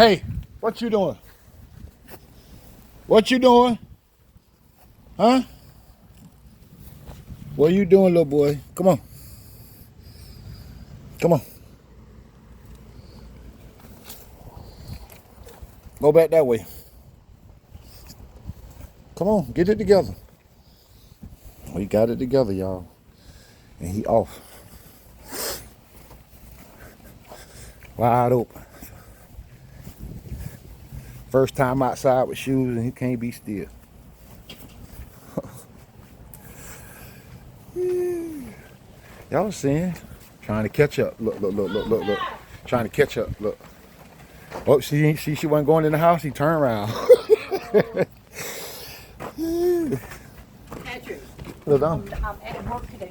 Hey, what you doing? What you doing? Huh? What are you doing, little boy? Come on. Come on. Go back that way. Come on, get it together. We got it together, y'all. And he off. Wide open. First time outside with shoes and he can't be still. Y'all seeing? Trying to catch up. Look. Trying to catch up. Look. Oh, she wasn't going in the house. He turned around. Patrick, Look down. I'm at work today.